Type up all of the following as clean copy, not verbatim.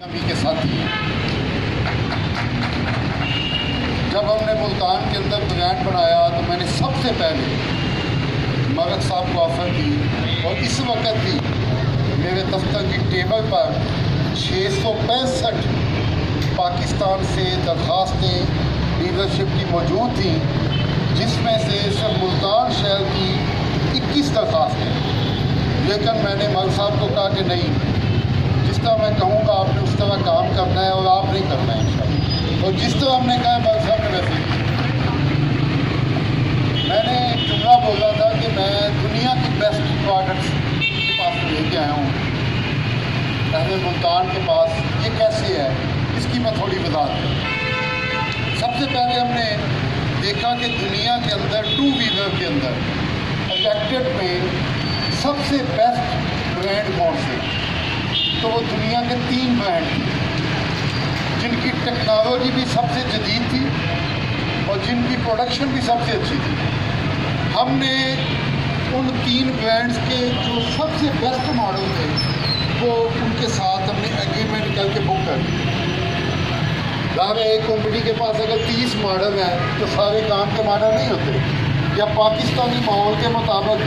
अभी के साथी जब हमने मुल्तान के अंदर ब्रांड बनाया तो मैंने सबसे पहले मलिक साहब को ऑफ़र की और इस वक्त भी मेरे दफ्तर की टेबल पर 665 पाकिस्तान से दरख्वास्तें लीडरशिप की मौजूद थी, जिसमें से सिर्फ मुल्तान शहर की 21 दरख्वास्तें। लेकिन मैंने मलिक साहब को कहा कि नहीं, जिस तरह मैं कहूँगा आपने उस तरह काम करना है और आप नहीं करना है इंशाअल्लाह। और जिस तरह हमने कहा मलिक साहब ने वैसे मैंने जुमला बोला था कि मैं दुनिया की बेस्ट प्रोडक्ट्स के पास लेके आया हूँ अहले मुल्तान के पास। ये कैसे है, इसकी मैं थोड़ी वजाहत करूँ। सबसे पहले हमने देखा कि दुनिया के अंदर टू व्हीलर के अंदर इलेक्ट्रिक में सबसे बेस्ट ब्रांड कौन से, तो वो दुनिया के 3 ब्रांड थे जिनकी टेक्नोलॉजी भी सबसे जदीद थी और जिनकी प्रोडक्शन भी सबसे अच्छी थी। हमने उन 3 ब्रांड्स के जो सबसे बेस्ट मॉडल थे वो उनके साथ हमने एग्रीमेंट करके बुक कर दिया। ज़ाहिर एक कंपनी के पास अगर 30 मॉडल हैं तो सारे काम के मॉडल नहीं होते, या पाकिस्तानी माहौल के मुताबिक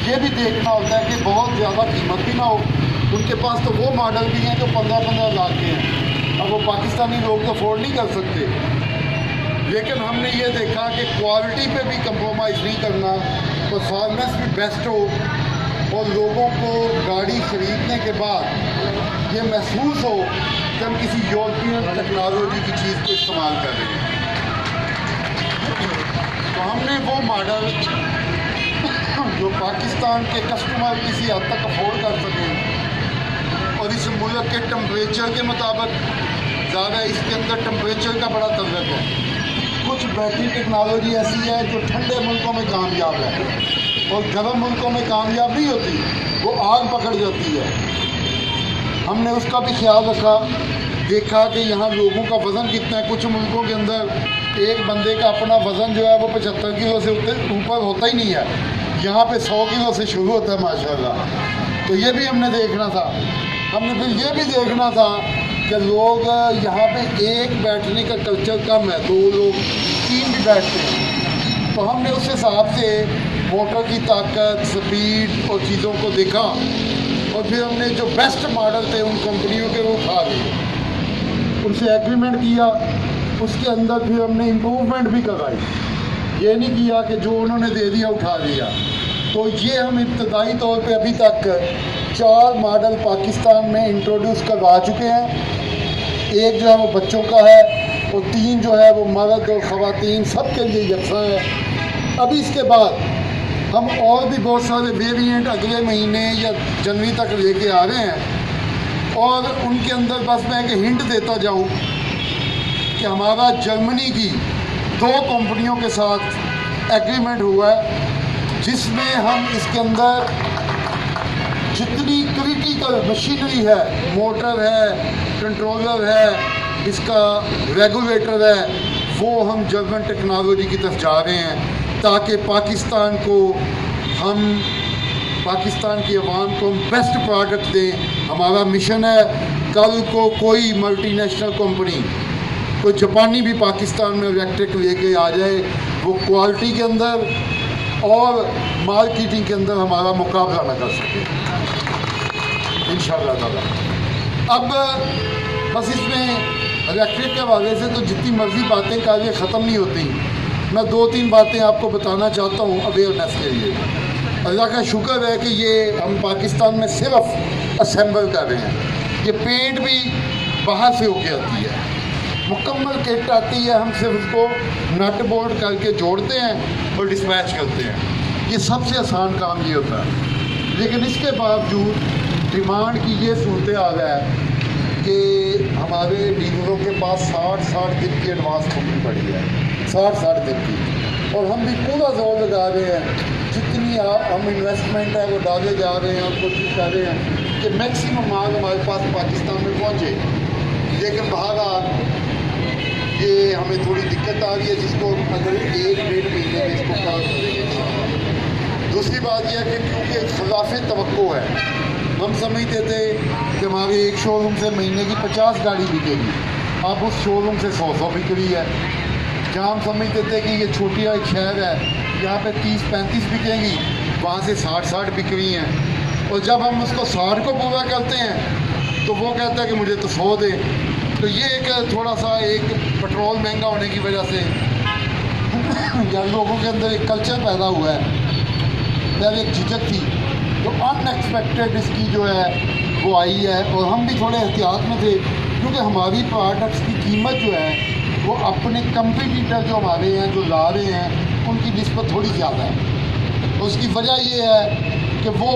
ये भी देखना होता है कि बहुत ज़्यादा कीमत भी ना हो। उनके पास तो वो मॉडल भी हैं जो 15-15 लाख के हैं, अब वो पाकिस्तानी लोग तो अफोर्ड नहीं कर सकते। लेकिन हमने ये देखा कि क्वालिटी पे भी कंप्रोमाइज़ नहीं करना, परफॉर्मेंस भी बेस्ट हो और लोगों को गाड़ी ख़रीदने के बाद ये महसूस हो कि हम किसी यूरोपियन टेक्नोलॉजी की चीज़ को इस्तेमाल कर रहे हैं। तो हमने वो मॉडल जो पाकिस्तान के कस्टमर किसी हद तक अफोर्ड कर सकें और इस मुल्क के टेम्परेचर के मुताबिक, ज़्यादा इसके अंदर टेम्परेचर का बड़ा तल्लुक है। कुछ बैटरी टेक्नोलॉजी ऐसी है जो ठंडे मुल्कों में कामयाब है और गर्म मुल्कों में कामयाब नहीं होती, वो आग पकड़ जाती है। हमने उसका भी ख्याल रखा, देखा कि यहाँ लोगों का वज़न कितना है। कुछ मुल्कों के अंदर एक बंदे का अपना वज़न जो है वो 75 किलो से ऊपर होता ही नहीं है, यहाँ पे 100 किलो से शुरू होता है माशाल्लाह। तो ये भी हमने देखना था। हमने फिर ये भी देखना था कि लोग यहाँ पे एक बैठने का कल्चर कम है, 2 लोग 3 भी बैठते हैं। तो हमने उस हिसाब से मोटर की ताकत, स्पीड और चीज़ों को देखा और फिर हमने जो बेस्ट मॉडल थे उन कंपनियों के वो उठा लिए, उनसे एग्रीमेंट किया। उसके अंदर फिर हमने इम्प्रूवमेंट भी करवाई, ये नहीं किया कि जो उन्होंने दे दिया उठा लिया। तो ये हम इब्तदाई तौर पे अभी तक 4 मॉडल पाकिस्तान में इंट्रोड्यूस करवा चुके हैं। एक जो है वो बच्चों का है और 3 जो है वो मर्द और ख़वातीन सब के लिए यकसा है। अभी इसके बाद हम और भी बहुत सारे वेरिएंट अगले महीने या जनवरी तक लेके आ रहे हैं। और उनके अंदर बस मैं एक हिंट देता जाऊँ कि हमारा जर्मनी की 2 कंपनियों के साथ एग्रीमेंट हुआ है, जिसमें हम इसके अंदर जितनी क्रिटिकल मशीनरी है, मोटर है, कंट्रोलर है, इसका रेगुलेटर है, वो हम जर्मन टेक्नोलॉजी की तरफ जा रहे हैं ताकि पाकिस्तान की आवाम को हम बेस्ट प्रोडक्ट दें। हमारा मिशन है कल को कोई मल्टीनेशनल कंपनी, कोई जापानी भी पाकिस्तान में इलेक्ट्रिक लेके आ जाए, वो क्वालिटी के अंदर और मार्केटिंग के अंदर हमारा मुकाबला न कर सके इंशाअल्लाह ताला। अब बस इसमें इलेक्ट्रिक के हवाले से तो जितनी मर्ज़ी बातें कार्य ख़त्म नहीं होती। मैं 2-3 बातें आपको बताना चाहता हूँ अवेयरनेस के लिए। अल्लाह का शुक्र है कि ये हम पाकिस्तान में सिर्फ असेंबल कर रहे हैं। ये पेंट भी बाहर से होके आती है, मुकम्मल किट आती है, हम सिर्फ उसको नट बोल्ट करके जोड़ते हैं और डिस्पैच करते हैं। ये सबसे आसान काम ये होता है। लेकिन इसके बावजूद डिमांड की ये सूरत हाल है कि हमारे डीलरों के पास 60 दिन की एडवांस बुकिंग पड़ी है, 60 दिन की। और हम भी पूरा जोर लगा रहे हैं, जितनी हम इन्वेस्टमेंट है वो डाले जा रहे हैं और कोशिश कर रहे हैं कि मैक्सिमम माल हमारे पास पाकिस्तान में पहुँचे। लेकिन बहरहाल ये हमें थोड़ी दिक्कत आ रही है, जिसको अगर 1-1.5 महीने में इसको कवर करेंगे। दूसरी बात यह है कि क्योंकि खिलाफ तवक्को है, हम समझते थे कि हमारे एक शोरूम से महीने की 50 गाड़ी बिकेगी, अब उस शोरूम से 100 बिक रही है। जहाँ हम समझते थे कि ये छोटी एक शहर है, यहाँ पे 30-35 बिकेंगी, वहाँ से 60 बिक रही हैं। और जब हम उसको 60 को पूरा करते हैं तो वो कहता है कि मुझे तो 100 दे। तो ये एक थोड़ा सा एक पेट्रोल महंगा होने की वजह से या लोगों के अंदर एक कल्चर पैदा हुआ है, पहले एक झिझक थी, तो अनएक्सपेक्टेड इसकी जो है वो आई है। और हम भी थोड़े एहतियात में थे क्योंकि हमारी प्रोडक्ट्स की कीमत जो है वो अपने कंपटीटर जो हमारे हैं जो ला रहे हैं उनकी निस्बत थोड़ी ज़्यादा है। उसकी वजह ये है कि वो